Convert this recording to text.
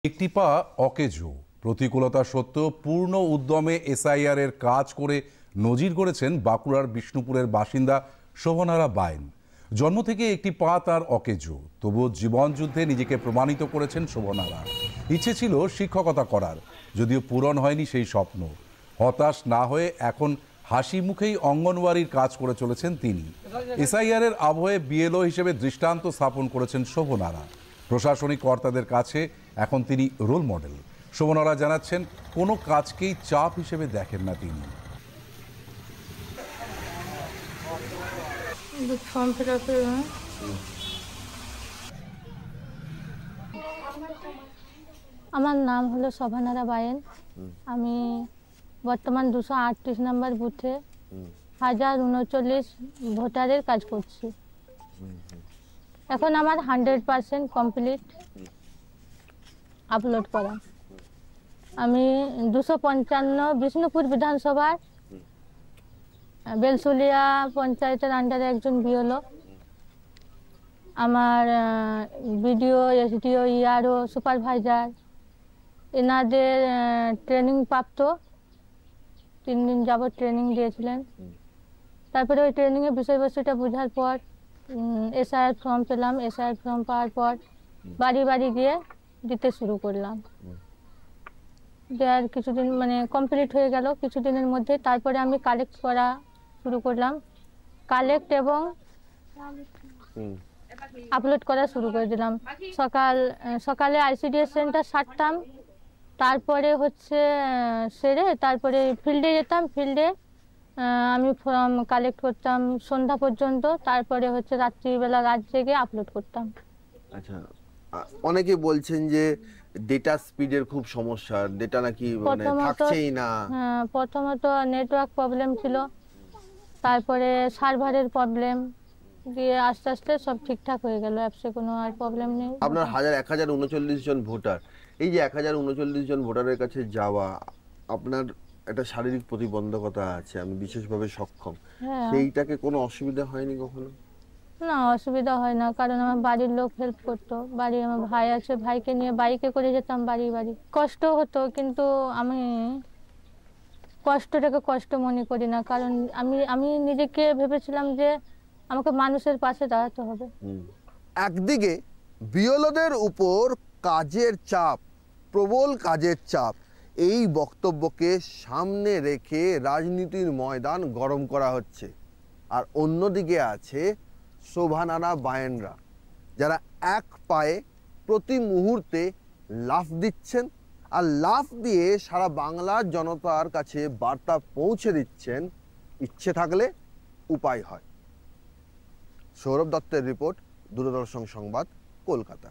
একটি পা অকেজো, প্রতিকূলতা সত্ত্বেও পূর্ণ উদ্যমে এসআইআর এর কাজ করে নজির গড়েছেন বাঁকুড়ার বিষ্ণুপুরের বাসিন্দা শোভনারা বায়েন। জন্ম থেকে একটি পা তার অকেজো, তবুও জীবন যুদ্ধে নিজেকে প্রমাণিত করেছেন শোভনারা। ইচ্ছে ছিল শিক্ষকতা করার, যদিও পূরণ হয়নি সেই স্বপ্ন। হতাশ না হয়ে এখন হাসি মুখেই অঙ্গনওয়াড়ির কাজ করে চলেছেন তিনি। এসআইআর এর আবহে বিএলও হিসেবে দৃষ্টান্ত স্থাপন করেছেন শোভনারা। প্রশাসনিক কর্তাদের কাছে এখন তিনি রোল মডেল। শোভনারা জানাচ্ছেন, কোনো কাজকেই চাপ হিসেবে দেখেন না তিনি। আমার নাম হলো শোভনারা বায়েন। আমি বর্তমান 238 নম্বর বুথে 1039 ভোটারের কাজ করছি। এখন আমার 100% কমপ্লিট আপলোড করা। আমি 255 বিষ্ণুপুর বিধানসভার বেলসুলিয়া পঞ্চায়েতের আন্ডারে একজন বিএলও। আমার বিডিও, এসডিও, ইআরও, সুপারভাইজার এনাদের ট্রেনিং প্রাপ্ত 3 দিন যাবৎ ট্রেনিং দিয়েছিলেন। তারপরে ওই ট্রেনিংয়ের বিষয়বস্তুটা বোঝার পর এসআইআর ফর্ম পেলাম। এসআইআর ফর্ম পাওয়ার পর বাড়ি বাড়ি গিয়ে দিতে শুরু করলাম। দেওয়ার কিছুদিন কমপ্লিট হয়ে গেল কিছুদিনের মধ্যে। তারপরে আমি কালেক্ট করা শুরু করলাম, কালেক্ট এবং আপলোড করা শুরু করে দিলাম। সকালে আইসিডিএস সেন্টার সারতাম, তারপরে সেরে তারপরে ফিল্ডে যেতাম। ফিল্ডে আমি ফর্ম কালেক্ট করতাম সন্ধ্যা পর্যন্ত, তারপরে রাত্রিবেলা রাত জেগে আপলোড করতাম। আচ্ছা, অনেকে বলছেন যে ডেটা স্পিডের খুব সমস্যা, ডেটা নাকি থাকছেই না। হ্যাঁ, প্রথমত নেটওয়ার্ক প্রবলেম ছিল, তারপরে সার্ভারের প্রবলেম, দিয়ে আস্তে আস্তে সব ঠিকঠাক হয়ে গেল। অ্যাপসে কোনো আর প্রবলেম নেই। আপনার 1039 জন ভোটার, এই যে 1039 জন ভোটারের কাছে যাওয়া, আপনার একটা শারীরিক প্রতিবন্ধকতা আছে, আমি বিশেষভাবে সক্ষম, সেইটাকে কোনো অসুবিধা হয়নি কখনো? না, অসুবিধা হয় না, কারণ আমার বাড়ির লোক হেল্প করতো। আমার ভাই আছে, ভাইকে নিয়ে বাইকে করে যেতাম বাড়ি বাড়ি। কষ্ট হতো, কিন্তু আমি কষ্টটাকে কষ্ট মনে করি না, কারণ আমি নিজেকে ভেবেছিলাম যে আমাকে মানুষের পাশে দাঁড়াতে হবে। একদিকে বিএলওদের উপর কাজের চাপ, প্রবল কাজের চাপ, এই বক্তব্যকে সামনে রেখে রাজনীতির ময়দান গরম করা হচ্ছে। আর অন্যদিকে আছে শোভনারা বায়েনরা, যারা এক পায়ে প্রতি মুহূর্তে লাফ দিচ্ছেন, আর লাফ দিয়ে সারা বাংলার জনতার কাছে বার্তা পৌঁছে দিচ্ছেন, ইচ্ছে থাকলে উপায় হয়। সৌরভ দত্তের রিপোর্ট, দূরদর্শন সংবাদ, কলকাতা।